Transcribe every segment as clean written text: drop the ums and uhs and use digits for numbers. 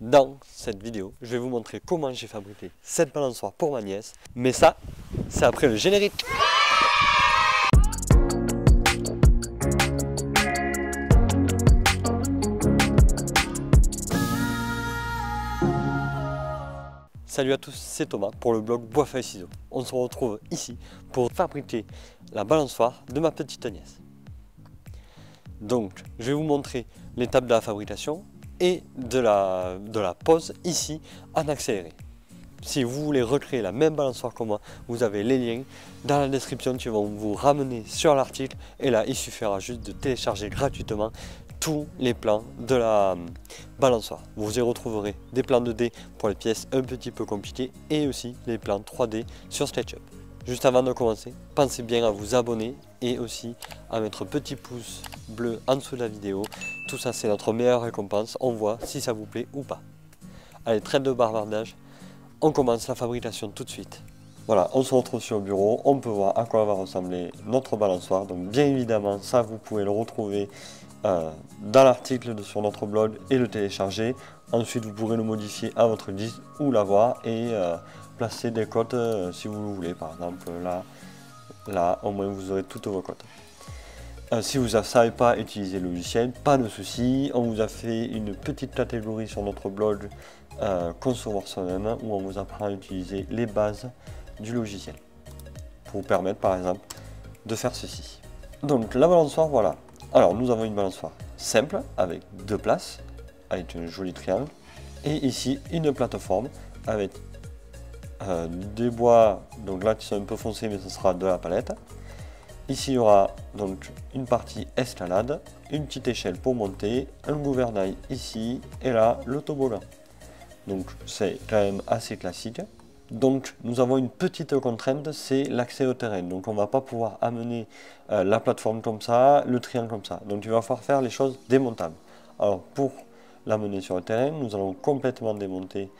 Dans cette vidéo, je vais vous montrer comment j'ai fabriqué cette balançoire pour ma nièce. Mais ça, c'est après le générique. Salut à tous, c'est Thomas pour le blog Bois Feuille Ciseaux. On se retrouve ici pour fabriquer la balançoire de ma petite nièce. Donc, je vais vous montrer l'étape de la fabrication et de la pose ici en accéléré. Si vous voulez recréer la même balançoire que moi, vous avez les liens dans la description qui vont vous ramener sur l'article. Et là, il suffira juste de télécharger gratuitement tous les plans de la balançoire. Vous y retrouverez des plans 2D pour les pièces un petit peu compliquées et aussi des plans 3D sur SketchUp. Juste avant de commencer, pensez bien à vous abonner et aussi à mettre petit pouce bleu en dessous de la vidéo. Tout ça, c'est notre meilleure récompense. On voit si ça vous plaît ou pas. Allez, trêve de bavardage. On commence la fabrication tout de suite. Voilà, on se retrouve sur le bureau. On peut voir à quoi va ressembler notre balançoire. Donc bien évidemment, ça vous pouvez le retrouver dans l'article sur notre blog et le télécharger. Ensuite, vous pourrez le modifier à votre guise ou l'avoir et placer des cotes si vous le voulez. Par exemple, là, au moins vous aurez toutes vos cotes. Si vous ne savez pas utiliser le logiciel, pas de souci. On vous a fait une petite catégorie sur notre blog Concevoir soi-même où on vous apprend à utiliser les bases du logiciel pour vous permettre par exemple de faire ceci. Donc la balançoire, voilà. Alors nous avons une balançoire simple avec deux places, avec un joli triangle et ici une plateforme avec des bois, donc là qui sont un peu foncés mais ce sera de la palette. Ici il y aura donc une partie escalade, une petite échelle pour monter, un gouvernail ici et là le toboggan. Donc c'est quand même assez classique. Donc nous avons une petite contrainte, c'est l'accès au terrain. Donc on ne va pas pouvoir amener la plateforme comme ça, le triangle comme ça. Donc il va falloir faire les choses démontables. Alors pour l'amener sur le terrain, nous allons complètement démonter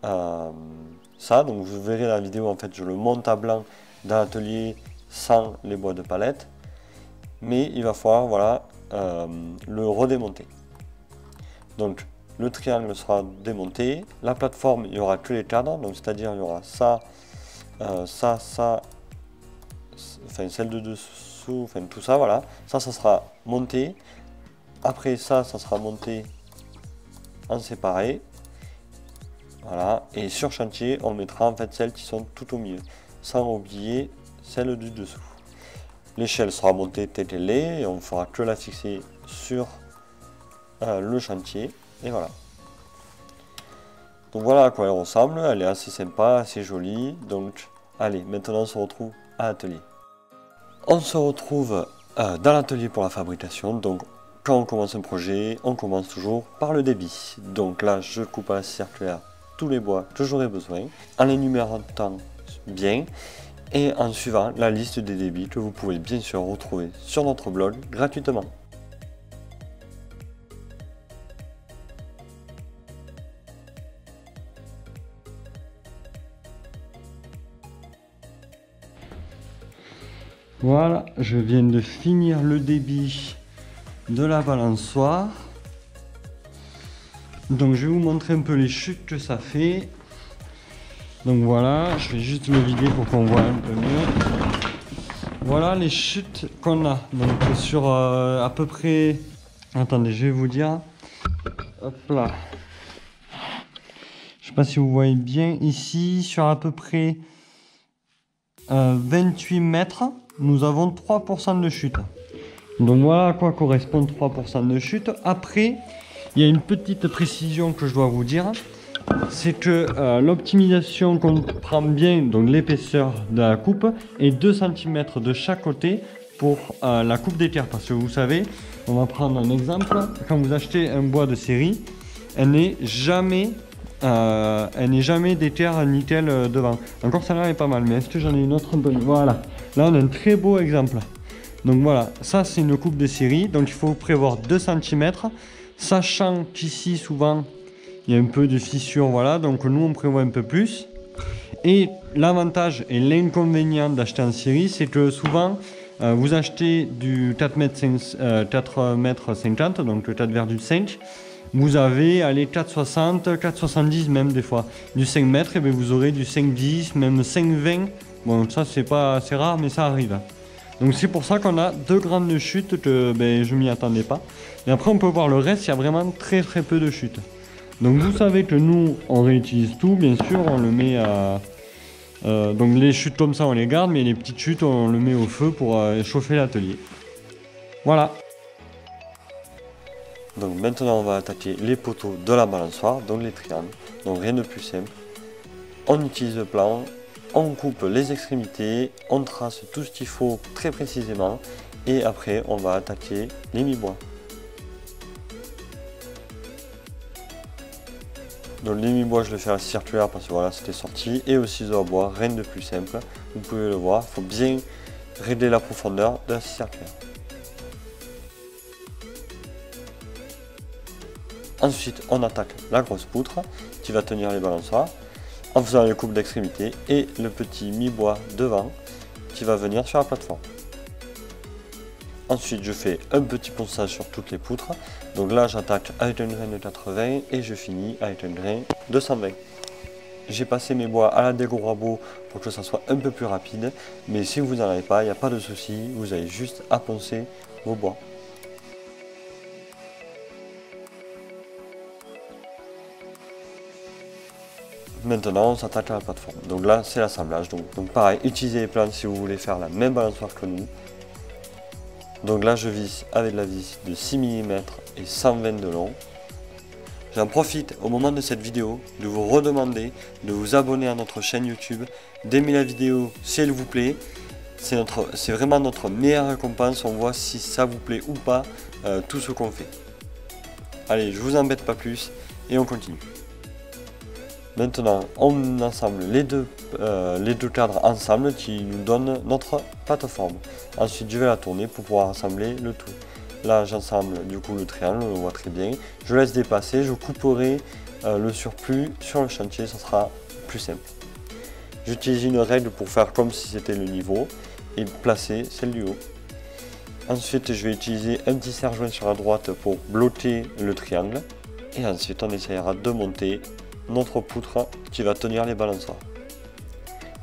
ça. Donc vous verrez la vidéo, en fait je le monte à blanc dans l'atelier sans les bois de palette. Mais il va falloir voilà, le redémonter. Donc le triangle sera démonté, la plateforme il y aura que les cadres, donc c'est-à-dire il y aura ça, enfin celle de dessous, enfin tout ça, voilà, ça sera monté, après ça sera monté en séparé, voilà, et sur chantier on mettra en fait celles qui sont tout au milieu, sans oublier celle du dessous. L'échelle sera montée telle qu'elle est, et on ne fera que la fixer sur le chantier. Et voilà. Donc voilà à quoi elle ressemble, elle est assez sympa, assez jolie. Donc allez, maintenant on se retrouve à l'atelier. On se retrouve dans l'atelier pour la fabrication. Donc quand on commence un projet, on commence toujours par le débit. Donc là je coupe à la circulaire tous les bois que j'aurai besoin, en les numérotant bien et en suivant la liste des débits que vous pouvez bien sûr retrouver sur notre blog gratuitement. Voilà, je viens de finir le débit de la balançoire. Donc je vais vous montrer un peu les chutes que ça fait. Donc voilà, je vais juste le vider pour qu'on voit un peu mieux. Voilà les chutes qu'on a. Donc sur à peu près... Attendez, je vais vous dire. Hop là. Je sais pas si vous voyez bien ici, sur à peu près 28 mètres. Nous avons 3% de chute. Donc voilà à quoi correspond 3% de chute. Après, il y a une petite précision que je dois vous dire. C'est que l'optimisation comprend bien l'épaisseur de la coupe et 2 cm de chaque côté pour la coupe des tiers. Parce que vous savez, on va prendre un exemple. Quand vous achetez un bois de série, elle n'est jamais des tiers nickel devant. Encore celle-là est pas mal, mais est-ce que j'en ai une autre bonne? Voilà, là on a un très beau exemple. Donc voilà, ça c'est une coupe de série, donc il faut prévoir 2 cm, sachant qu'ici souvent il y a un peu de fissure, voilà, donc nous on prévoit un peu plus. Et l'avantage et l'inconvénient d'acheter en série, c'est que souvent vous achetez du 4,50 m, donc le 4,5 m, vous avez allez, 4,60, 4,70 même des fois. Du 5 mètres, et bien vous aurez du 5,10, même 5,20. Bon, ça c'est rare, mais ça arrive. Donc c'est pour ça qu'on a deux grandes chutes que ben, je m'y attendais pas. Et après on peut voir le reste, il y a vraiment très peu de chutes. Donc vous savez que nous on réutilise tout, bien sûr, on le met à... donc les chutes comme ça on les garde, mais les petites chutes on le met au feu pour chauffer l'atelier. Voilà. Donc maintenant on va attaquer les poteaux de la balançoire, donc les triangles. Donc rien de plus simple. On utilise le plan, on coupe les extrémités, on trace tout ce qu'il faut très précisément et après on va attaquer les mi-bois. Donc les mi-bois je le fais à la circulaire parce que voilà c'était sorti, et au ciseau à bois, rien de plus simple. Vous pouvez le voir, il faut bien régler la profondeur de la circulaire. Ensuite on attaque la grosse poutre qui va tenir les balançoires en faisant les coupes d'extrémité et le petit mi-bois devant qui va venir sur la plateforme. Ensuite je fais un petit ponçage sur toutes les poutres. Donc là j'attaque avec un grain de 80 et je finis avec un grain de 120. J'ai passé mes bois à la dégo rabot pour que ça soit un peu plus rapide, mais si vous n'en avez pas, il n'y a pas de souci, vous avez juste à poncer vos bois. Maintenant on s'attaque à la plateforme. Donc là c'est l'assemblage. Donc pareil, utilisez les plantes si vous voulez faire la même balançoire que nous. Donc là je visse avec la vis de 6 mm et 120 de long. J'en profite au moment de cette vidéo de vous redemander de vous abonner à notre chaîne YouTube, d'aimer la vidéo si elle vous plaît. C'est vraiment notre meilleure récompense, on voit si ça vous plaît ou pas tout ce qu'on fait. Allez, je vous embête pas plus et on continue. Maintenant, on assemble les deux cadres ensemble qui nous donnent notre plateforme. Ensuite, je vais la tourner pour pouvoir assembler le tout. Là, j'assemble du coup le triangle, on le voit très bien. Je laisse dépasser, je couperai le surplus sur le chantier, ça sera plus simple. J'utilise une règle pour faire comme si c'était le niveau et placer celle du haut. Ensuite, je vais utiliser un petit serre-joint sur la droite pour bloquer le triangle. Et ensuite, on essaiera de monter notre poutre qui va tenir les balançoires.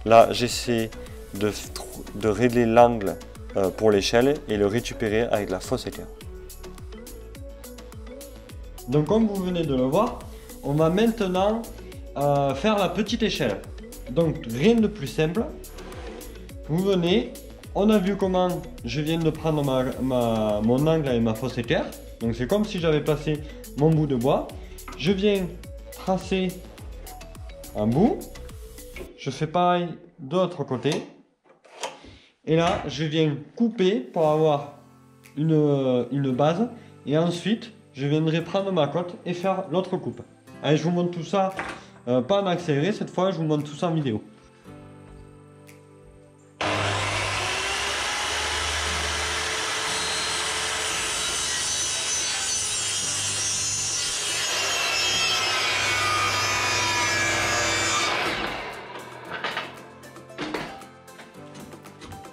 Là j'essaie de régler l'angle pour l'échelle et le récupérer avec la fausse équerre. Donc comme vous venez de le voir, on va maintenant faire la petite échelle. Donc rien de plus simple. Vous venez, on a vu comment je viens de prendre mon angle avec ma fausse équerre. Donc c'est comme si j'avais placé mon bout de bois. Je viens tracer un bout, je fais pareil de l'autre côté, et là je viens couper pour avoir une base, et ensuite je viendrai prendre ma cote et faire l'autre coupe. Allez, je vous montre tout ça, pas en accéléré cette fois, je vous montre tout ça en vidéo.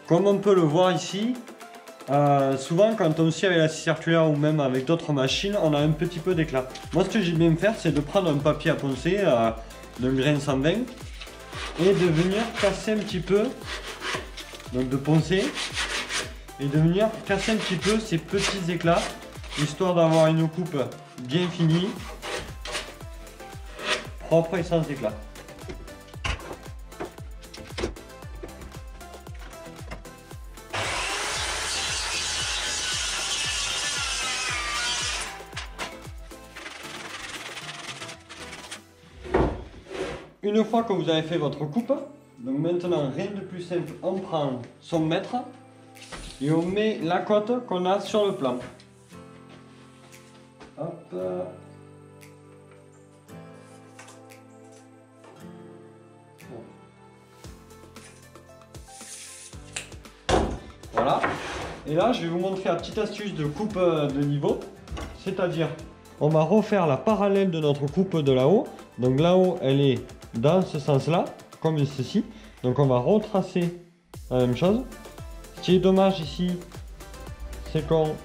Comme on peut le voir ici, souvent quand on scie avec la scie circulaire ou même avec d'autres machines, on a un petit peu d'éclat. Moi ce que j'aime bien faire, c'est de prendre un papier à poncer d'un grain 120 et de venir casser un petit peu, donc de poncer et de venir casser un petit peu ces petits éclats, histoire d'avoir une coupe bien finie, propre et sans éclat. Une fois que vous avez fait votre coupe, donc maintenant rien de plus simple, on prend son mètre et on met la cote qu'on a sur le plan. Hop. Voilà. Et là, je vais vous montrer la petite astuce de coupe de niveau. C'est-à-dire, on va refaire la parallèle de notre coupe de là-haut. Donc là-haut, elle est dans ce sens-là, comme ceci. Donc on va retracer la même chose. Ce qui est dommage ici, c'est qu'on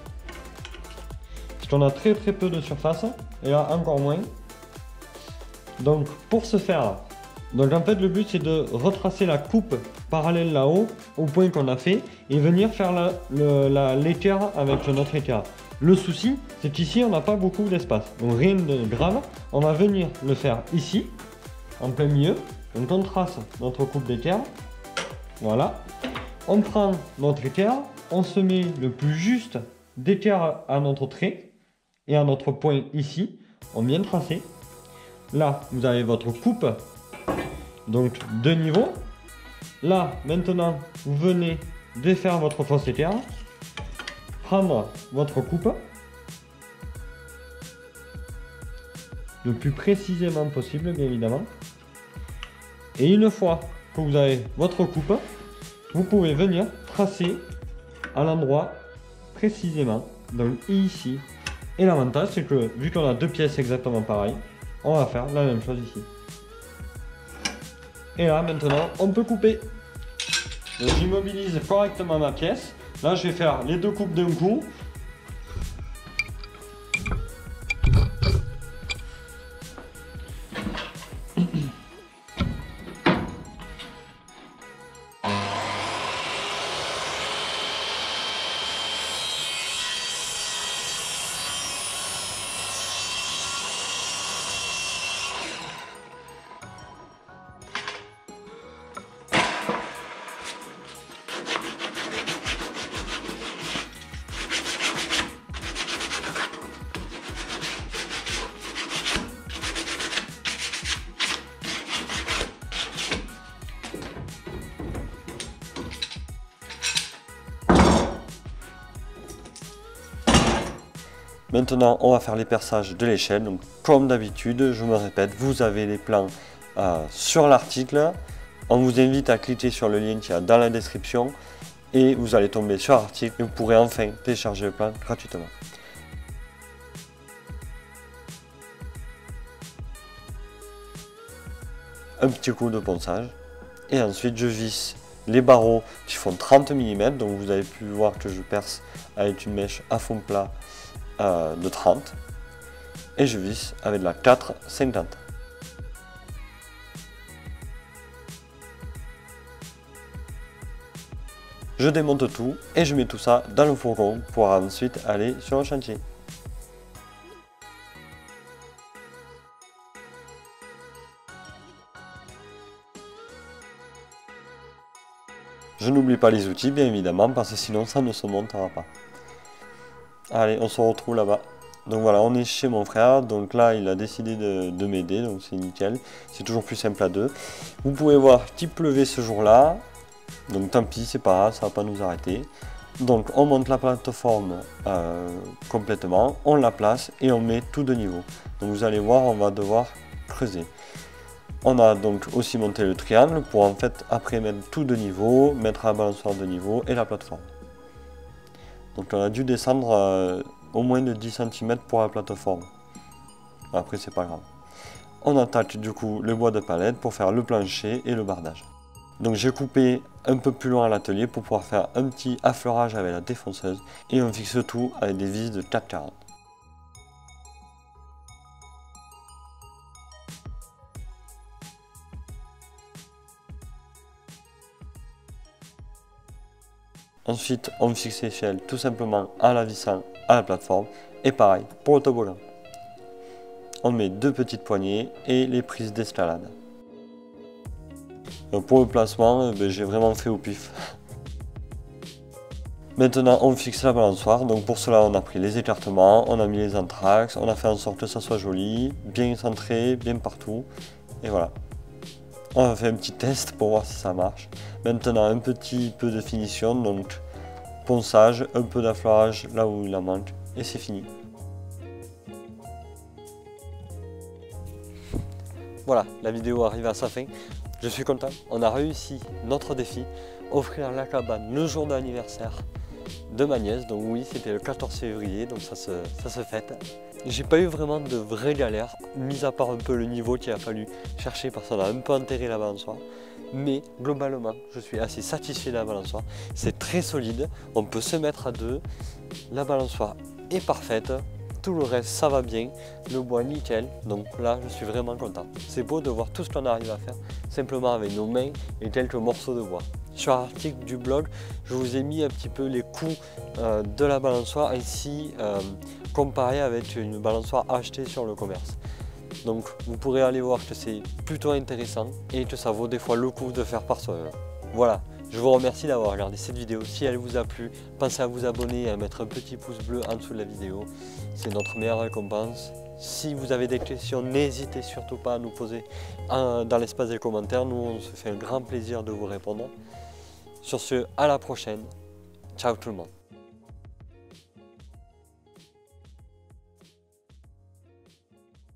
a très peu de surface. et là encore moins. Donc pour ce faire, donc en fait le but c'est de retracer la coupe parallèle là-haut au point qu'on a fait et venir faire l'équerre avec notre équerre. Le souci c'est qu'ici on n'a pas beaucoup d'espace, donc rien de grave, on va venir le faire ici, en plein milieu. Donc on trace notre coupe d'équerre, voilà, on prend notre équerre, on se met le plus juste d'équerre à notre trait et à notre point ici, on vient tracer. Là, vous avez votre coupe, donc de niveau. Là, maintenant, vous venez défaire votre fausse équerre, prendre votre coupe, le plus précisément possible, bien évidemment. Et une fois que vous avez votre coupe, vous pouvez venir tracer à l'endroit précisément, donc ici. Et l'avantage, c'est que vu qu'on a deux pièces exactement pareilles, on va faire la même chose ici. Et là, maintenant, on peut couper. Donc j'immobilise correctement ma pièce. Là, je vais faire les deux coupes d'un coup. Maintenant, on va faire les perçages de l'échelle. Donc, comme d'habitude, je me répète, vous avez les plans sur l'article. On vous invite à cliquer sur le lien qui est dans la description et vous allez tomber sur l'article et vous pourrez enfin télécharger le plan gratuitement. Un petit coup de ponçage et ensuite je visse les barreaux qui font 30 mm. Donc vous avez pu voir que je perce avec une mèche à fond plat de 30 et je visse avec la 4,50. Je démonte tout et je mets tout ça dans le fourgon pour ensuite aller sur le chantier. Je n'oublie pas les outils bien évidemment parce que sinon ça ne se montera pas. Allez, on se retrouve là-bas. Donc voilà, on est chez mon frère. Donc là, il a décidé de m'aider. Donc c'est nickel. C'est toujours plus simple à deux. Vous pouvez voir qu'il pleuvait ce jour-là. Donc tant pis, c'est pas grave, ça va pas nous arrêter. Donc on monte la plateforme complètement. On la place et on met tout de niveau. Donc vous allez voir, on va devoir creuser. On a donc aussi monté le triangle pour en fait après mettre tout de niveau, mettre la balançoire de niveau et la plateforme. Donc on a dû descendre au moins de 10 cm pour la plateforme. Après c'est pas grave. On attaque du coup le bois de palette pour faire le plancher et le bardage. Donc j'ai coupé un peu plus loin à l'atelier pour pouvoir faire un petit affleurage avec la défonceuse. Et on fixe tout avec des vis de 4,40. Ensuite, on fixe l'échelle tout simplement en la vissant à la plateforme. Et pareil pour le toboggan. On met deux petites poignées et les prises d'escalade. Pour le placement, j'ai vraiment fait au pif. Maintenant, on fixe la balançoire. Donc pour cela, on a pris les écartements, on a mis les entraxes, on a fait en sorte que ça soit joli, bien centré, bien partout. Et voilà. On a fait un petit test pour voir si ça marche. Maintenant, un petit peu de finition, donc ponçage, un peu d'affleurage là où il en manque, et c'est fini. Voilà, la vidéo arrive à sa fin. Je suis content, on a réussi notre défi, offrir la cabane le jour d'anniversaire de ma nièce. Donc oui, c'était le 14 février, donc ça se fête. J'ai pas eu vraiment de vraies galères, mis à part un peu le niveau qu'il a fallu chercher parce qu'on a un peu enterré la balançoire. Mais globalement, je suis assez satisfait de la balançoire. C'est très solide, on peut se mettre à deux. La balançoire est parfaite. tout le reste ça va bien, le bois nickel, donc là je suis vraiment content. C'est beau de voir tout ce qu'on arrive à faire simplement avec nos mains et quelques morceaux de bois. Sur l'article du blog, je vous ai mis un petit peu les coûts de la balançoire ainsi comparé avec une balançoire achetée sur le commerce. Donc vous pourrez aller voir que c'est plutôt intéressant et que ça vaut des fois le coup de faire par soi-même. Voilà. Je vous remercie d'avoir regardé cette vidéo. Si elle vous a plu, pensez à vous abonner et à mettre un petit pouce bleu en dessous de la vidéo. C'est notre meilleure récompense. Si vous avez des questions, n'hésitez surtout pas à nous poser dans l'espace des commentaires. Nous, on se fait un grand plaisir de vous répondre. Sur ce, à la prochaine. Ciao tout le monde.